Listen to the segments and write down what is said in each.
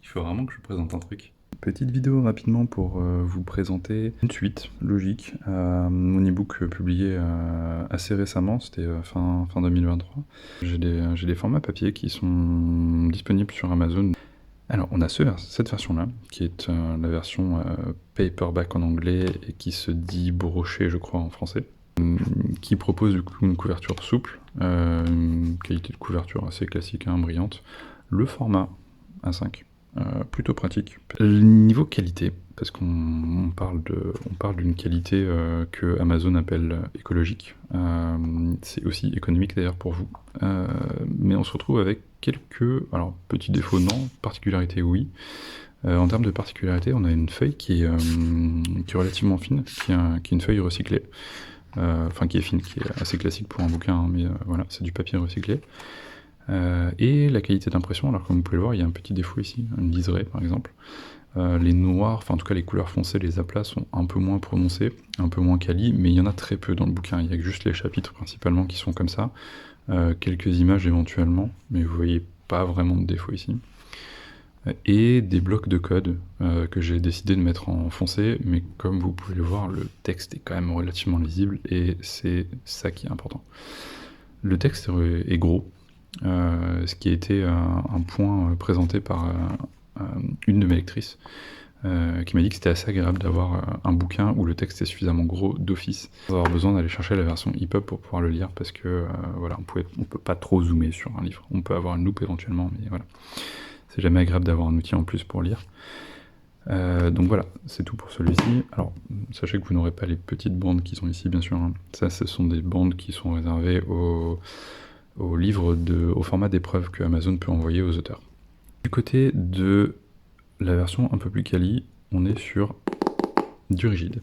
Il faut vraiment que je présente un truc. Petite vidéo rapidement pour vous présenter une suite logique à mon e-book publié assez récemment, c'était fin 2023. J'ai des formats papier qui sont disponibles sur Amazon. Alors on a cette version-là, qui est la version paperback en anglais et qui se dit broché je crois en français, qui propose du coup une couverture souple, une qualité de couverture assez classique, hein, brillante. Le format A5. Plutôt pratique. Niveau qualité, parce qu'on parle d'une qualité que Amazon appelle écologique, c'est aussi économique d'ailleurs pour vous, mais on se retrouve avec quelques, alors petits défauts non, particularités oui. En termes de particularité, on a une feuille qui est relativement fine, qui est une feuille recyclée, enfin qui est fine, qui est assez classique pour un bouquin, hein, mais voilà, c'est du papier recyclé. Et la qualité d'impression, alors comme vous pouvez le voir, il y a un petit défaut ici, une liseré par exemple. Les noirs, enfin en tout cas les couleurs foncées, les aplats sont un peu moins prononcés, un peu moins quali, mais il y en a très peu dans le bouquin, il y a juste les chapitres principalement qui sont comme ça, quelques images éventuellement, mais vous voyez pas vraiment de défaut ici. Et des blocs de code que j'ai décidé de mettre en foncé, mais comme vous pouvez le voir, le texte est quand même relativement lisible, et c'est ça qui est important. Le texte est gros, ce qui a été un point présenté par une de mes lectrices, qui m'a dit que c'était assez agréable d'avoir un bouquin où le texte est suffisamment gros d'office, sans avoir besoin d'aller chercher la version EPUB pour pouvoir le lire, parce que voilà, on peut pas trop zoomer sur un livre, on peut avoir une loupe éventuellement, mais voilà. C'est jamais agréable d'avoir un outil en plus pour lire. Donc voilà, c'est tout pour celui-ci. Alors, sachez que vous n'aurez pas les petites bandes qui sont ici, bien sûr, hein. Ça, ce sont des bandes qui sont réservées au livre au format d'épreuve que Amazon peut envoyer aux auteurs. Du côté de la version un peu plus quali, on est sur du rigide.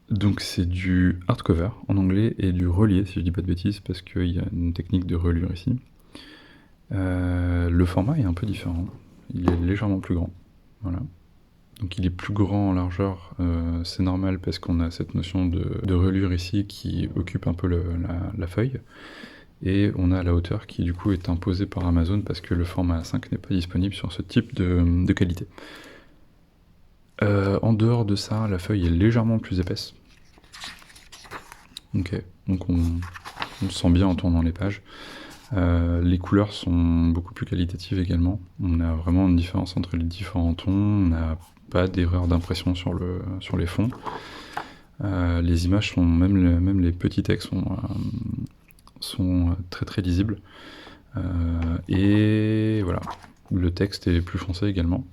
Donc c'est du hardcover en anglais et du relié, si je dis pas de bêtises, parce qu'il y a une technique de reliure ici. Le format est un peu différent, il est légèrement plus grand, voilà. Donc il est plus grand en largeur, c'est normal parce qu'on a cette notion de reliure ici qui occupe un peu la feuille. Et on a la hauteur qui du coup est imposée par Amazon parce que le format A5 n'est pas disponible sur ce type de qualité. En dehors de ça, la feuille est légèrement plus épaisse. Ok, donc on le sent bien en tournant les pages. Les couleurs sont beaucoup plus qualitatives également. On a vraiment une différence entre les différents tons, on n'a pas d'erreur d'impression sur les fonds. Les images sont, même les petits textes sont très très lisibles. Et voilà, le texte est plus foncé également.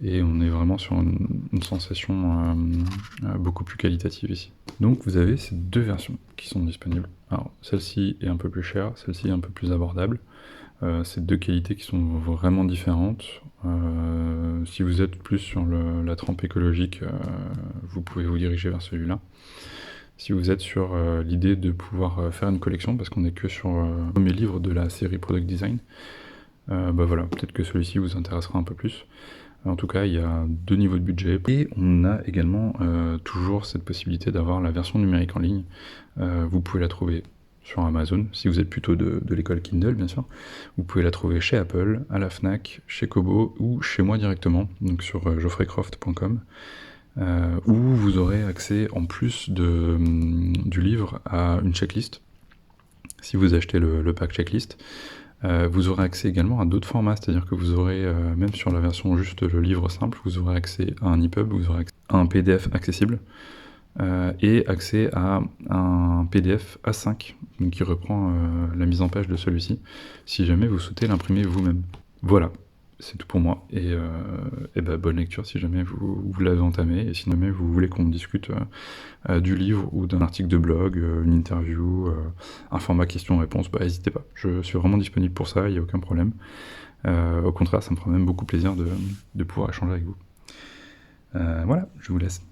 Et on est vraiment sur une sensation beaucoup plus qualitative ici. Donc vous avez ces deux versions qui sont disponibles. Alors celle-ci est un peu plus chère, celle-ci est un peu plus abordable. C'est deux qualités qui sont vraiment différentes. Si vous êtes plus sur la trempe écologique, vous pouvez vous diriger vers celui-là. Si vous êtes sur l'idée de pouvoir faire une collection, parce qu'on n'est que sur le premier livre de la série Product Design, bah voilà, peut-être que celui-ci vous intéressera un peu plus. En tout cas, il y a deux niveaux de budget. Et on a également toujours cette possibilité d'avoir la version numérique en ligne. Vous pouvez la trouver sur Amazon, si vous êtes plutôt de l'école Kindle, bien sûr. Vous pouvez la trouver chez Apple, à la Fnac, chez Kobo ou chez moi directement, donc sur geoffreycroft.com, où vous aurez accès, en plus du livre, à une checklist. Si vous achetez le pack checklist, vous aurez accès également à d'autres formats, c'est-à-dire que vous aurez, même sur la version juste le livre simple, vous aurez accès à un EPUB, vous aurez accès à un PDF accessible, et accès à un PDF A5, qui reprend la mise en page de celui-ci, si jamais vous souhaitez l'imprimer vous-même. Voilà, c'est tout pour moi, et bah, bonne lecture si jamais vous l'avez entamé, et si jamais vous voulez qu'on discute du livre ou d'un article de blog, une interview, un format question-réponse, bah n'hésitez pas, je suis vraiment disponible pour ça, il n'y a aucun problème. Au contraire, ça me fera même beaucoup plaisir de pouvoir échanger avec vous. Voilà, je vous laisse.